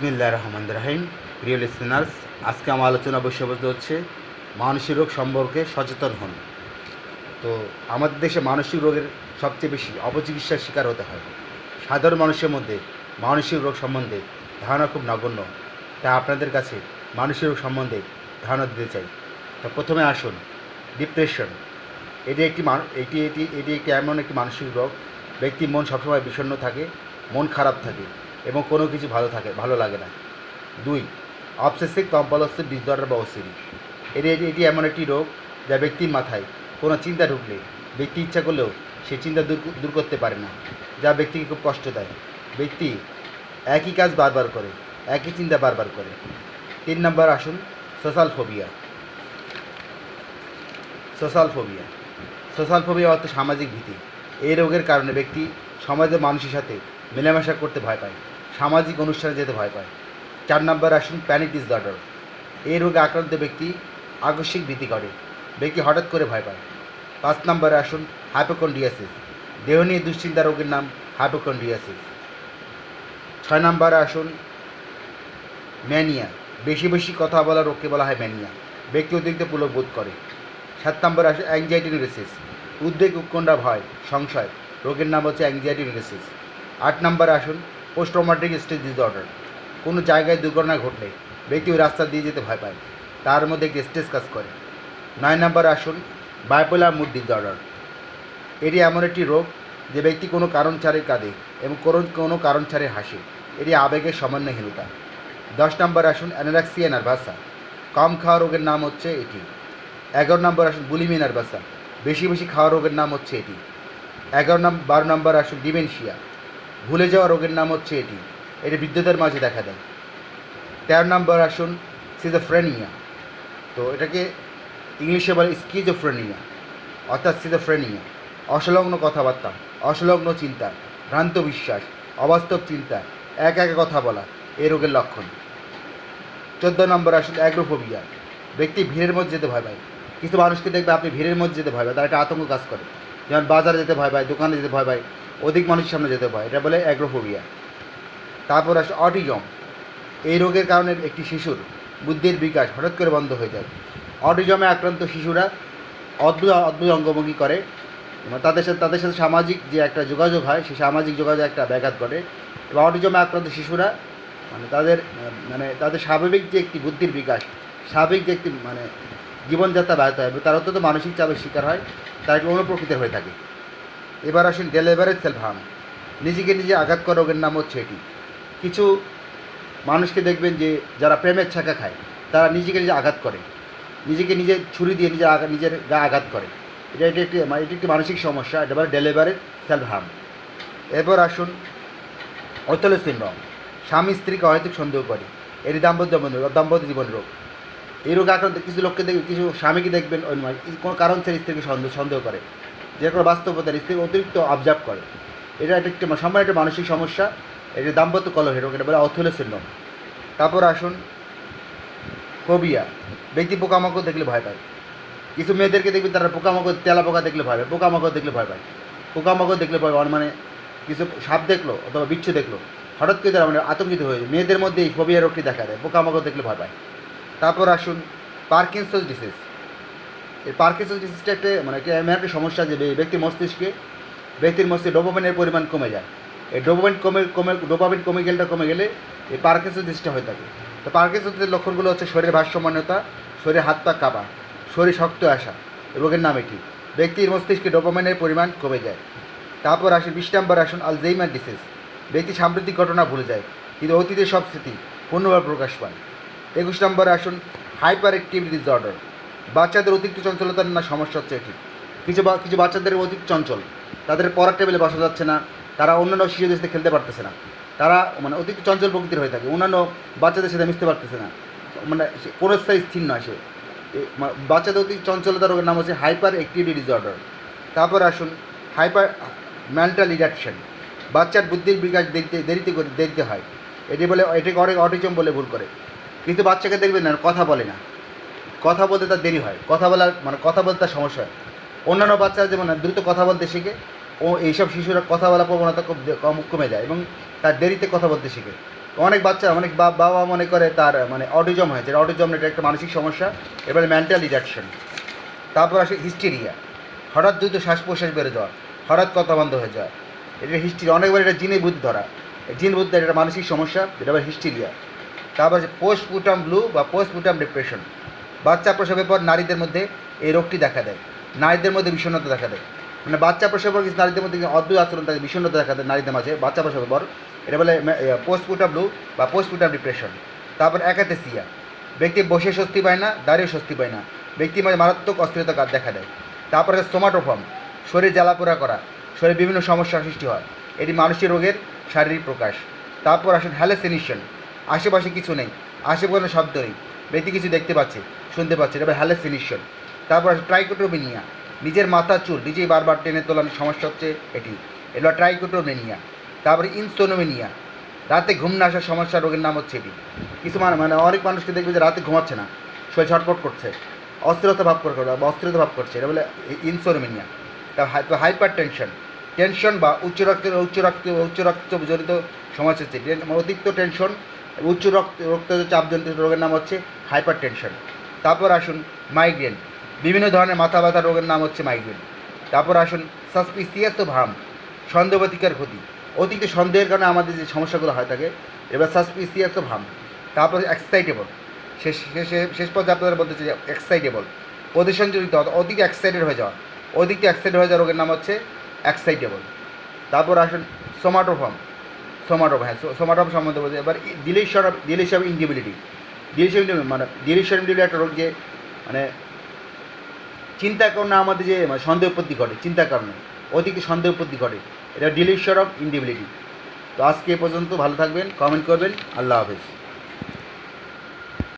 বিসমিল্লাহির রহমানির রহিম। প্রিয় লিসেনার্স, আজকে আমার আলোচনা বিষয়বস্তু হচ্ছে মানসিক রোগ সম্পর্কে সচেতন হন। তো আমাদের দেশে মানসিক রোগের সবচেয়ে বেশি অপচিকিৎসার শিকার হতে হয়। সাধারণ মানুষের মধ্যে মানসিক রোগ সম্বন্ধে ধারণা খুব নগণ্য। তাই আপনাদের কাছে মানসিক রোগ সম্বন্ধে ধারণা দিতে চাই। তো প্রথমে আসুন, ডিপ্রেশন। এটি একটি এমন একটি মানসিক রোগ। ব্যক্তির মন সবসময় বিষণ্ণ থাকে, মন খারাপ থাকে এবং কোনো কিছু ভালো লাগে না। 2, অবসেসিভ কম্পালসিভ ডিসঅর্ডার বা ওসিডি। এটি এমন একটি রোগ যা ব্যক্তির মাথায় কোনো চিন্তা ঢুকলে ব্যক্তি ইচ্ছা করলেও সেই চিন্তা দূর করতে পারে না, যা ব্যক্তিকে খুব কষ্ট দেয়। ব্যক্তি একই কাজ বারবার করে, একই চিন্তা বারবার করে। 3 নম্বর আসুন, সোশ্যাল ফোবিয়া। সোশ্যাল ফোবিয়া অর্থ সামাজিক ভীতি। এই রোগের কারণে ব্যক্তি সমাজের মানুষের সাথে মেলামেশা করতে ভয় পায়, সামাজিক অনুষ্ঠানে যেতে ভয় পায়। 4 নম্বর আসুন, প্যানিক ডিসঅর্ডার। এই রোগে আক্রান্ত ব্যক্তি আকস্মিক ভীতি করে, ব্যক্তি হঠাৎ করে ভয় পায়। 5 নম্বরে আসুন, হাইপোকন্ড্রিয়াসিস। দেহ নিয়ে দুশ্চিন্তা রোগের নাম হাইপোকন্ড্রিয়াসিস। 6 নম্বরে আসুন, ম্যানিয়া। বেশি কথা বলা রোগকে বলা হয় ম্যানিয়া, ব্যক্তি অতিরিক্ত পুলক বোধ করে। 7 নম্বরে আসুন, অ্যাংজাইটি নিউরোসিস। উদ্বেগ, উৎকণ্ঠা, ভয়, সংশয় রোগের নাম হচ্ছে অ্যাংজাইটি নিউরোসিস। 8 নম্বরে আসুন, পোস্ট ট্রমাটিক স্ট্রেস ডিসঅর্ডার। কোনো জায়গায় দুর্ঘটনা ঘটলে ব্যক্তি ওই রাস্তা দিয়ে যেতে ভয় পায়, তার মধ্যে একটি স্ট্রেস কাজ করে। 9 নম্বরে আসুন, বাইপোলার মুড ডিসঅর্ডার। এটি এমন একটি রোগ যে ব্যক্তি কোনো কারণ ছাড়াই কাঁদে এবং কোনো কারণ ছাড়াই হাসে। এটি আবেগের সমন্বয়হীনতা। 10 নম্বরে আসুন, অ্যানোরেক্সিয়া নার্ভাসা। কম খাওয়া রোগের নাম হচ্ছে এটি। 11 নম্বর আসুন, বুলিমিয়া নার্ভাসা। বেশি খাওয়া রোগের নাম হচ্ছে এটি। 12 নম্বর আসুন, ডিমেনশিয়া। ভুলে যাওয়া রোগের নাম হচ্ছে এটি। এটি বৃদ্ধদের মাঝে দেখা দেয়। 13 নম্বর আসুন, সিজোফ্রেনিয়া। তো এটাকে ইংলিশে বলে স্কিজোফ্রেনিয়া অর্থাৎ সিজোফ্রেনিয়া। অসংলগ্ন কথাবার্তা, অসংলগ্ন চিন্তা, ভ্রান্ত বিশ্বাস, অবাস্তব চিন্তা, একা কথা বলা এই রোগের লক্ষণ। 14 নম্বর আসুন, অ্যাগ্রোফোবিয়া। ব্যক্তি ভিড়ের মধ্যে যেতে ভয় পায়। কিছু মানুষকে দেখবে আপনি ভিড়ের মধ্যে যেতে ভয় পায়, তার একটা আতঙ্ক কাজ করে। যেমন বাজারে যেতে ভয় পায়, দোকানে যেতে ভয় পায়, অধিক মানুষের সামনে যেতে ভয়, এটা বলে অ্যাগ্রোফোবিয়া। তারপর আসে অটিজম। এই রোগের কারণে একটি শিশুর বুদ্ধির বিকাশ হঠাৎ করে বন্ধ হয়ে যায়। অটিজমে আক্রান্ত শিশুরা অদ্ভুত অঙ্গভঙ্গি করে, তাদের সাথে সামাজিক যে একটা যোগাযোগ হয়, সেই সামাজিক যোগাযোগ একটা ব্যাঘাত ঘটে। এবং অটিজমে আক্রান্ত শিশুরা তাদের স্বাভাবিক যে একটি বুদ্ধির বিকাশ, স্বাভাবিক যে একটি জীবনযাত্রা ব্যাহত হয় এবং তারা অত্যন্ত মানসিক চাপের শিকার হয়, তার একটি অনুপ্রকৃতির হয়ে থাকে। এবার আসেন, ডেলিভারেজ সেলফ হার্ম। নিজেকে নিজে আঘাত করা রোগের নাম হচ্ছে এটি। কিছু মানুষকে দেখবেন যে যারা প্রেমের ছ্যাঁকা খায়, তারা নিজেকে নিজে আঘাত করে, নিজেকে নিজে ছুরি দিয়ে নিজের গায়ে আঘাত করে। এটি একটি মানসিক সমস্যা, এটা বলে ডেলিভারেজ সেলফ হার্ম। এরপর আসুন, অথেলো সিনড্রোম। স্বামী স্ত্রীকে অহেতুক সন্দেহ করে, এটি দাম্পত্য জীবন রোগ। এই রোগে আক্রান্ত কিছু লোককে দেখবেন, কিছু স্বামীকে দেখবেন কোনো কারণ ছাড়া স্ত্রীকে সন্দেহ করে, যে কোনো বাস্তবতার স্ত্রীকে অতিরিক্ত অবজার্ভ করে। এটা একটি সামান্য একটা মানসিক সমস্যা, এটা দাম্পত্য কলহের রোগ, এটা বলে অথেলো সিনড্রোম। তারপর আসুন, ফোবিয়া। ব্যক্তি পোকামাকড় দেখলে ভয় পায়। কিছু মেয়েদেরকে দেখবেন তারা তেলাপোকা দেখলে ভয় পায়, পোকামাকড় দেখলে ভয় পায়। পোকামাকড় দেখলে ভয় পায়, কিছু সাপ দেখলো অথবা বিচ্ছু দেখলো, হঠাৎ করে তারা আতঙ্কিত হয়ে যায়। মেয়েদের মধ্যে এই ফোবিয়া রোগটি দেখা দেয়, পোকামাকড় দেখলে ভয় পায়। তারপর আসুন, পার্কিনসন্স ডিজিজ। এই পার্কিনসন্স ডিজিজটা একটা সমস্যা যে ব্যক্তির মস্তিষ্কে ডোপামিনের পরিমাণ কমে যায়। এই ডোপামিন কমে গেলে এই পার্কিনসন্স ডিজিজটা হয়ে থাকে। তো পার্কিনসন্সের লক্ষণগুলো হচ্ছে শরীরের ভারসাম্যহীনতা, শরীরে হাত পা কাঁপা, শরীর শক্ত আসা, রোগের নাম এটি। ব্যক্তির মস্তিষ্কে ডোপামিনের পরিমাণ কমে যায়। তারপর আসুন, 20 নম্বর আসুন, আলজাইমার ডিজিজ। ব্যক্তি সাম্প্রতিক ঘটনা ভুলে যায়, কিন্তু অতীতের সব স্মৃতি পূর্ণভাবে প্রকাশ পায়। 21 নম্বরে আসুন, হাইপার অ্যাক্টিভিটি ডিসঅর্ডার। বাচ্চাদের অতিরিক্ত চঞ্চলতার সমস্যা হচ্ছে এটি। কিছু বাচ্চাদের অধিক চঞ্চল, তাদের পড়ার টেবিলে বসা যাচ্ছে না, তারা অন্যান্য শিশুদের সাথে খেলতে পারতেছে না, তারা অতিরিক্ত চঞ্চল প্রকৃতির হয়ে থাকে, অন্যান্য বাচ্চাদের সাথে মিশতে পারতেছে না, কোনো স্থায়ী স্থির নয় সে। বাচ্চাদের অতি চঞ্চলতা রোগের নাম হচ্ছে হাইপার অ্যাক্টিভিটি ডিসঅর্ডার। তারপর আসুন, হাইপার মেন্টাল রিডাকশন। বাচ্চার বুদ্ধির বিকাশ দেরিতে হয়, এটাকে অটিজম বলে ভুল করে। কিন্তু বাচ্চাকে দেখবেন না, কথা বলে না, কথা বলতে তার দেরি হয়, কথা বলতে তার সমস্যা হয়। অন্যান্য বাচ্চারা যেমন দ্রুত কথা বলতে শিখে, এইসব শিশুরা কথা বলার প্রবণতা কমে যায় এবং তার দেরিতে কথা বলতে শিখে। অনেক বাচ্চা অনেক বাবা মনে করে তার মানে অটিজম হয়েছে, অটিজম এটা একটা মানসিক সমস্যা, এবারে মেন্টাল ডিডাকশন। তারপর আসে হিস্টেরিয়া, হঠাৎ দ্রুত শ্বাস প্রশ্বাস বেড়ে যাওয়া, হঠাৎ কথা বন্ধ হয়ে যাওয়া, এটা হিস্ট্রি। অনেকবার এটা জিনে বুদ্ধি ধরা, জিন বুদ্ধি এটা মানসিক সমস্যা, এটা আবার হিস্টেরিয়া। তারপর আছে পোস্টমর্টম ব্লু বা পোস্টমর্টম ডিপ্রেশন। বাচ্চা প্রসবের পর নারীদের মধ্যে এই রোগটি দেখা দেয়, নারীদের মধ্যে বিষণ্ণতা দেখা দেয়, মানে বাচ্চা প্রসবের পর কিছু নারীদের মধ্যে অদ্ভুত আচরণ থাকে, বিষণ্ণতা দেখা দেয় নারীদের মাঝে বাচ্চা প্রসবের পর, এটা বলে পোস্টমর্টম ব্লু বা পোস্টমর্টম ডিপ্রেশন। তারপর একাথেসিয়া, ব্যক্তি বসে স্বস্তি পায় না, দাঁড়িয়ে স্বস্তি পায় না, ব্যক্তির মাঝে মারাত্মক অস্থিরতা দেখা দেয়। তারপরে সোমাটোফর্ম, শরীর জ্বালাপোড়া করা, শরীরে বিভিন্ন সমস্যার সৃষ্টি হয়, এটি মানসিক রোগের শারীরিক প্রকাশ। তারপর আসেন হ্যালোসিনেশন, আশেপাশে কিছু নেই, আশেপাশে শব্দ নেই, ব্যক্তি কিছু দেখতে পাচ্ছে, শুনতে পাচ্ছে, এটা হ্যালোসিনেশন। তারপর আসে ট্রাইকোটোমেনিয়া, নিজের মাথার চুল নিজেই বারবার টেনে তোলার সমস্যা হচ্ছে এটি, এটা ট্রাইকোটোমেনিয়া। তারপরে ইনসোনোমেনিয়া, রাতে ঘুম না আসার সমস্যা, রোগের নাম হচ্ছে এটি। কিছু মানে অনেক মানুষকে দেখবে যে রাতে ঘুমাচ্ছে না, শরীর ছটফট করছে, অস্থিরতা ভাব করছে, এটা বলে ইনসোনোমেনিয়া। তারপর হাইপার টেনশন, টেনশন বা উচ্চ রক্ত জনিত সমস্যা হচ্ছে, অতিরিক্ত টেনশন, উচ্চ রক্তচাপ জনিত রোগের নাম হচ্ছে হাইপার টেনশন। তারপর আসুন মাইগ্রেন, বিভিন্ন ধরনের মাথা ব্যথা রোগের নাম হচ্ছে মাইগ্রেন। তারপর আসুন সাসপিসিয়াস ভাম, সন্দেহপ্রতিকার ক্ষতি, অতিরিক্ত সন্দেহের কারণে আমাদের যে সমস্যাগুলো হয় থাকে, এবার সাসপিসিয়াস ভাম। তারপর এক্সাইটেবল, শেষ পর্যায়ে আপনাদের বলতে চাই এক্সাইটেবল, প্রদূষণজনিত অধিক এক্সাইটেড হয়ে যাওয়া, রোগের নাম হচ্ছে এক্সাইটেবল। তারপর আসুন সোমাটোফর্ম, সোমাটোফর্ম সম্বন্ধে বলছে। এবার ডিলিশন ইনডিবিলিটি, একটা রোগ যে মানে চিন্তার কারণে আমাদের যে সন্দেহ উৎপত্তি ঘটে, চিন্তার কারণে অধিক সন্দেহ উৎপত্তি ঘটে, এটা ডিলিশন অফ ইনডিবিলিটি। তো আজকে এ পর্যন্ত, ভালো থাকবেন, কমেন্ট করবেন, আল্লাহ হাফেজ।